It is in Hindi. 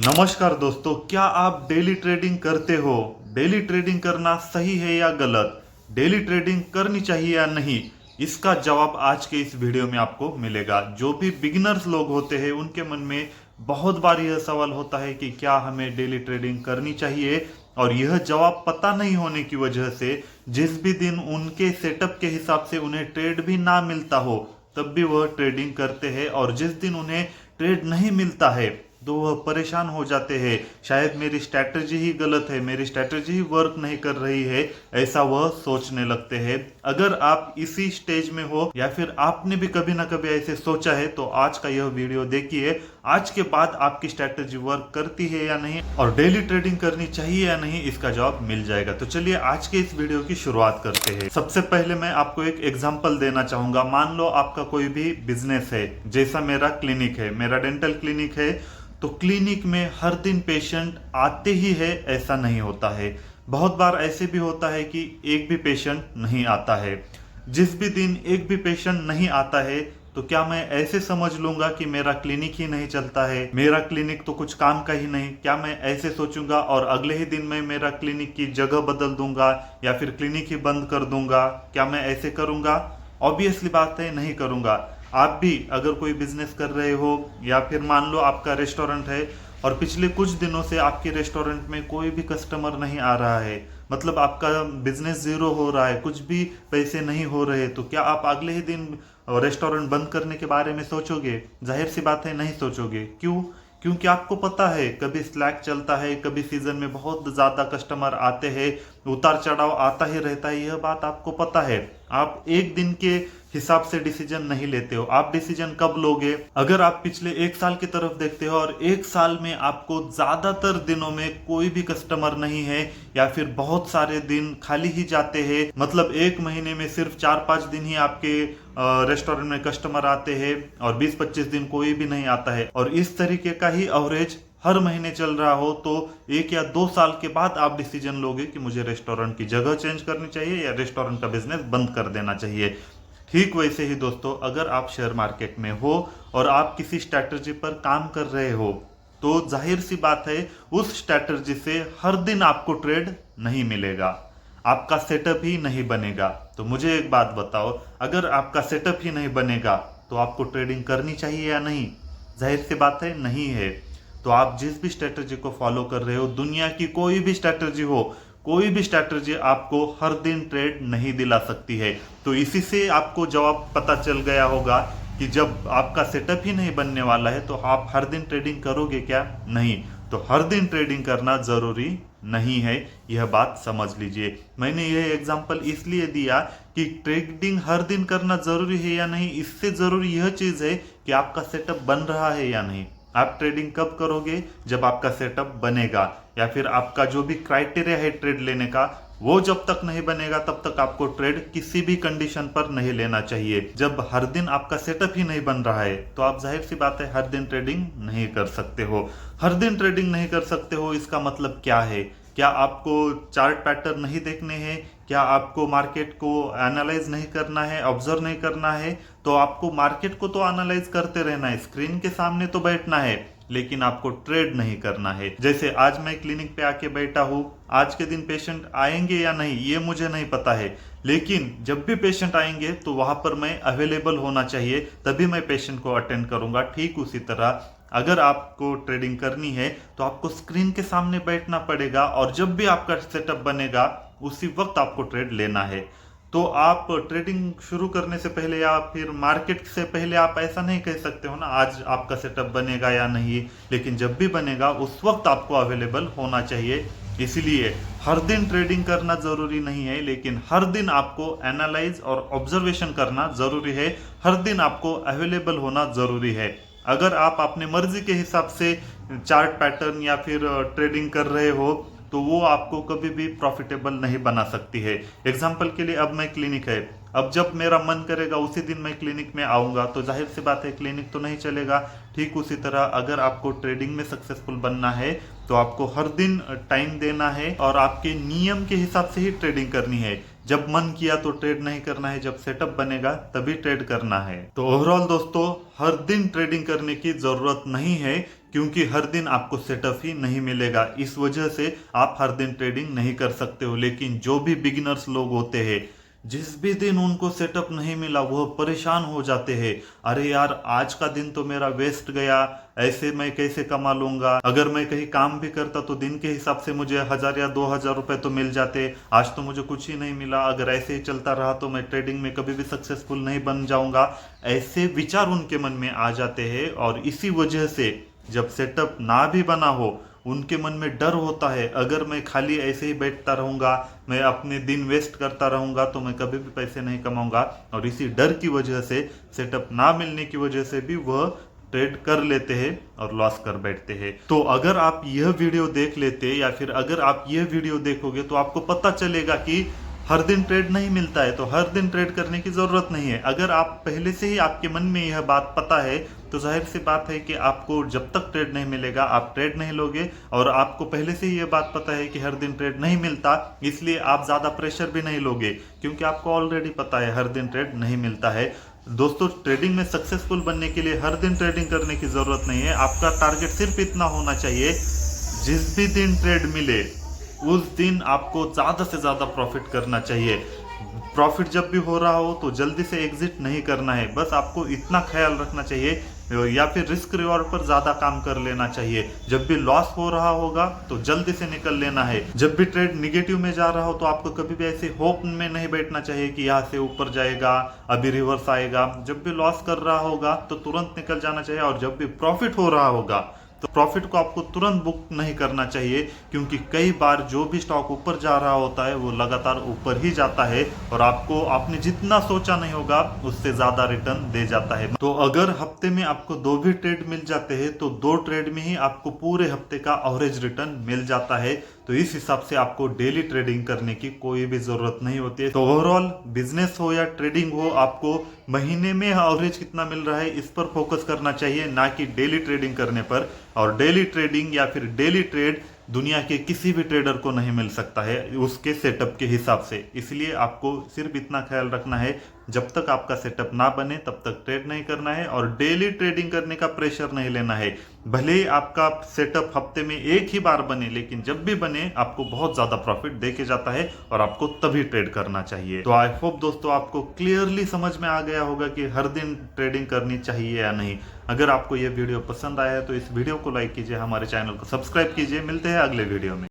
नमस्कार दोस्तों, क्या आप डेली ट्रेडिंग करते हो? डेली ट्रेडिंग करना सही है या गलत? डेली ट्रेडिंग करनी चाहिए या नहीं? इसका जवाब आज के इस वीडियो में आपको मिलेगा। जो भी बिगिनर्स लोग होते हैं उनके मन में बहुत बार यह सवाल होता है कि क्या हमें डेली ट्रेडिंग करनी चाहिए, और यह जवाब पता नहीं होने की वजह से जिस भी दिन उनके सेटअप के हिसाब से उन्हें ट्रेड भी ना मिलता हो तब भी वह ट्रेडिंग करते हैं, और जिस दिन उन्हें ट्रेड नहीं मिलता है तो वह परेशान हो जाते हैं। शायद मेरी स्ट्रैटेजी ही गलत है, मेरी स्ट्रैटेजी ही वर्क नहीं कर रही है, ऐसा वह सोचने लगते हैं। अगर आप इसी स्टेज में हो या फिर आपने भी कभी ना कभी ऐसे सोचा है तो आज का यह वीडियो देखिए। आज के बाद आपकी स्ट्रैटेजी वर्क करती है या नहीं और डेली ट्रेडिंग करनी चाहिए या नहीं, इसका जवाब मिल जाएगा। तो चलिए आज के इस वीडियो की शुरुआत करते हैं। सबसे पहले मैं आपको एक एग्जांपल देना चाहूंगा। मान लो आपका कोई भी बिजनेस है, जैसा मेरा क्लिनिक है, मेरा डेंटल क्लिनिक है। तो क्लिनिक में हर दिन पेशेंट आते ही है ऐसा नहीं होता है। बहुत बार ऐसे भी होता है कि एक भी पेशेंट नहीं आता है। जिस भी दिन एक भी पेशेंट नहीं आता है तो क्या मैं ऐसे समझ लूंगा कि मेरा क्लिनिक ही नहीं चलता है, मेरा क्लिनिक तो कुछ काम का ही नहीं? क्या मैं ऐसे सोचूंगा और अगले ही दिन मैं मेरा क्लिनिक की जगह बदल दूंगा या फिर क्लिनिक ही बंद कर दूंगा? क्या मैं ऐसे करूंगा? ऑब्वियसली बात है, नहीं करूंगा। आप भी अगर कोई बिजनेस कर रहे हो या फिर मान लो आपका रेस्टोरेंट है और पिछले कुछ दिनों से आपके रेस्टोरेंट में कोई भी कस्टमर नहीं आ रहा है, मतलब आपका बिजनेस जीरो हो रहा है, कुछ भी पैसे नहीं हो रहे, तो क्या आप अगले ही दिन रेस्टोरेंट बंद करने के बारे में सोचोगे? जाहिर सी बात है, नहीं सोचोगे। क्यों? क्योंकि आपको पता है कभी स्लैक चलता है, कभी सीजन में बहुत ज्यादा कस्टमर आते हैं, उतार चढ़ाव आता ही रहता है, यह बात आपको पता है। आप एक दिन के हिसाब से डिसीजन नहीं लेते हो। आप डिसीजन कब लोगे? अगर आप पिछले एक साल की तरफ देखते हो और एक साल में आपको ज्यादातर दिनों में कोई भी कस्टमर नहीं है या फिर बहुत सारे दिन खाली ही जाते हैं, मतलब एक महीने में सिर्फ 4-5 दिन ही आपके रेस्टोरेंट में कस्टमर आते हैं और 20-25 दिन कोई भी नहीं आता है, और इस तरीके का ही एवरेज हर महीने चल रहा हो, तो 1 या 2 साल के बाद आप डिसीजन लोगे कि मुझे रेस्टोरेंट की जगह चेंज करनी चाहिए या रेस्टोरेंट का बिजनेस बंद कर देना चाहिए। ठीक वैसे ही दोस्तों, अगर आप शेयर मार्केट में हो और आप किसी स्ट्रैटेजी पर काम कर रहे हो तो जाहिर सी बात है उस स्ट्रैटेजी से हर दिन आपको ट्रेड नहीं मिलेगा, आपका सेटअप ही नहीं बनेगा। तो मुझे एक बात बताओ, अगर आपका सेटअप ही नहीं बनेगा तो आपको ट्रेडिंग करनी चाहिए या नहीं? जाहिर सी बात है, नहीं है। तो आप जिस भी स्ट्रैटेजी को फॉलो कर रहे हो, दुनिया की कोई भी स्ट्रैटेजी हो, कोई भी स्ट्रैटेजी आपको हर दिन ट्रेड नहीं दिला सकती है। तो इसी से आपको जवाब पता चल गया होगा कि जब आपका सेटअप ही नहीं बनने वाला है तो आप हर दिन ट्रेडिंग करोगे क्या? नहीं। तो हर दिन ट्रेडिंग करना जरूरी नहीं है, यह बात समझ लीजिए। मैंने यह एग्जांपल इसलिए दिया कि ट्रेडिंग हर दिन करना जरूरी है या नहीं, इससे जरूरी यह चीज है कि आपका सेटअप बन रहा है या नहीं। आप ट्रेडिंग कब करोगे? जब आपका सेटअप बनेगा, या फिर आपका जो भी क्राइटेरिया है ट्रेड लेने का वो जब तक नहीं बनेगा तब तक आपको ट्रेड किसी भी कंडीशन पर नहीं लेना चाहिए। जब हर दिन आपका सेटअप ही नहीं बन रहा है तो आप जाहिर सी बात है हर दिन ट्रेडिंग नहीं कर सकते हो। हर दिन ट्रेडिंग नहीं कर सकते हो इसका मतलब क्या है? क्या आपको चार्ट पैटर्न नहीं देखने हैं? क्या आपको मार्केट को एनालाइज नहीं करना है, ऑब्जर्व नहीं करना है? तो आपको मार्केट को तो एनालाइज करते रहना है, स्क्रीन के सामने तो बैठना है, लेकिन आपको ट्रेड नहीं करना है। जैसे आज मैं क्लिनिक पे आके बैठा हूँ, आज के दिन पेशेंट आएंगे या नहीं ये मुझे नहीं पता है, लेकिन जब भी पेशेंट आएंगे तो वहां पर मैं अवेलेबल होना चाहिए, तभी मैं पेशेंट को अटेंड करूंगा। ठीक उसी तरह अगर आपको ट्रेडिंग करनी है तो आपको स्क्रीन के सामने बैठना पड़ेगा, और जब भी आपका सेटअप बनेगा उसी वक्त आपको ट्रेड लेना है। तो आप ट्रेडिंग शुरू करने से पहले या फिर मार्केट से पहले आप ऐसा नहीं कह सकते हो ना आज आपका सेटअप बनेगा या नहीं, लेकिन जब भी बनेगा उस वक्त आपको अवेलेबल होना चाहिए। इसलिए हर दिन ट्रेडिंग करना जरूरी नहीं है, लेकिन हर दिन आपको एनालाइज और ऑब्जर्वेशन करना जरूरी है, हर दिन आपको अवेलेबल होना जरूरी है। अगर आप अपने मर्जी के हिसाब से चार्ट पैटर्न या फिर ट्रेडिंग कर रहे हो तो वो आपको कभी भी प्रॉफिटेबल नहीं बना सकती है। एग्जाम्पल के लिए अब मैं क्लिनिक है, अब जब मेरा मन करेगा उसी दिन मैं क्लिनिक में आऊंगा, तो जाहिर सी बात है क्लिनिक तो नहीं चलेगा। ठीक उसी तरह अगर आपको ट्रेडिंग में सक्सेसफुल बनना है तो आपको हर दिन टाइम देना है और आपके नियम के हिसाब से ही ट्रेडिंग करनी है। जब मन किया तो ट्रेड नहीं करना है, जब सेटअप बनेगा तभी ट्रेड करना है। तो ओवरऑल दोस्तों, हर दिन ट्रेडिंग करने की जरूरत नहीं है, क्योंकि हर दिन आपको सेटअप ही नहीं मिलेगा। इस वजह से आप हर दिन ट्रेडिंग नहीं कर सकते हो। लेकिन जो भी बिगिनर्स लोग होते हैं, जिस भी दिन उनको सेटअप नहीं मिला वो परेशान हो जाते हैं। अरे यार, आज का दिन तो मेरा वेस्ट गया, ऐसे मैं कैसे कमा लूंगा। अगर मैं कहीं काम भी करता तो दिन के हिसाब से मुझे 1000 या 2000 रुपए तो मिल जाते, आज तो मुझे कुछ ही नहीं मिला। अगर ऐसे ही चलता रहा तो मैं ट्रेडिंग में कभी भी सक्सेसफुल नहीं बन जाऊंगा। ऐसे विचार उनके मन में आ जाते हैं और इसी वजह से जब सेटअप ना भी बना हो, उनके मन में डर होता है, अगर मैं खाली ऐसे ही बैठता रहूंगा, मैं अपने दिन वेस्ट करता रहूंगा तो मैं कभी भी पैसे नहीं कमाऊंगा। और इसी डर की वजह से, सेटअप ना मिलने की वजह से भी वह ट्रेड कर लेते हैं और लॉस कर बैठते हैं। तो अगर आप यह वीडियो देख लेते या फिर अगर आप यह वीडियो देखोगे तो आपको पता चलेगा कि हर दिन ट्रेड नहीं मिलता है, तो हर दिन ट्रेड करने की जरूरत नहीं है। अगर आप पहले से ही आपके मन में यह बात पता है तो जाहिर सी बात है कि आपको जब तक ट्रेड नहीं मिलेगा आप ट्रेड नहीं लोगे। और आपको पहले से ही यह बात पता है कि हर दिन ट्रेड नहीं मिलता, इसलिए आप ज्यादा प्रेशर भी नहीं लोगे, क्योंकि आपको ऑलरेडी पता है हर दिन ट्रेड नहीं मिलता है। दोस्तों, ट्रेडिंग में सक्सेसफुल बनने के लिए हर दिन ट्रेडिंग करने की जरूरत नहीं है। आपका टारगेट सिर्फ इतना होना चाहिए, जिस भी दिन ट्रेड मिले उस दिन आपको ज्यादा से ज्यादा प्रॉफिट करना चाहिए। प्रॉफिट जब भी हो रहा हो तो जल्दी से एग्जिट नहीं करना है, बस आपको इतना ख्याल रखना चाहिए। या फिर रिस्क रिवॉर्ड पर ज्यादा काम कर लेना चाहिए। जब भी लॉस हो रहा होगा तो जल्दी से निकल लेना है। जब भी ट्रेड निगेटिव में जा रहा हो तो आपको कभी भी ऐसे होप में नहीं बैठना चाहिए कि यहाँ से ऊपर जाएगा, अभी रिवर्स आएगा। जब भी लॉस कर रहा होगा तो तुरंत निकल जाना चाहिए, और जब भी प्रॉफिट हो रहा होगा तो प्रॉफिट को आपको तुरंत बुक नहीं करना चाहिए, क्योंकि कई बार जो भी स्टॉक ऊपर जा रहा होता है वो लगातार ऊपर ही जाता है और आपको आपने जितना सोचा नहीं होगा उससे ज्यादा रिटर्न दे जाता है। तो अगर हफ्ते में आपको 2 भी ट्रेड मिल जाते हैं तो 2 ट्रेड में ही आपको पूरे हफ्ते का एवरेज रिटर्न मिल जाता है। तो इस हिसाब से आपको डेली ट्रेडिंग करने की कोई भी जरूरत नहीं होती है। तो ओवरऑल बिजनेस हो या ट्रेडिंग हो, आपको महीने में एवरेज कितना मिल रहा है इस पर फोकस करना चाहिए, ना कि डेली ट्रेडिंग करने पर। और डेली ट्रेडिंग या फिर डेली ट्रेड दुनिया के किसी भी ट्रेडर को नहीं मिल सकता है उसके सेटअप के हिसाब से। इसलिए आपको सिर्फ इतना ख्याल रखना है, जब तक आपका सेटअप ना बने तब तक ट्रेड नहीं करना है और डेली ट्रेडिंग करने का प्रेशर नहीं लेना है। भले ही आपका सेटअप हफ्ते में एक ही बार बने, लेकिन जब भी बने आपको बहुत ज्यादा प्रॉफिट दे के जाता है और आपको तभी ट्रेड करना चाहिए। तो आई होप दोस्तों आपको क्लियरली समझ में आ गया होगा कि हर दिन ट्रेडिंग करनी चाहिए या नहीं। अगर आपको यह वीडियो पसंद आया है तो इस वीडियो को लाइक कीजिए, हमारे चैनल को सब्सक्राइब कीजिए। मिलते हैं अगले वीडियो में।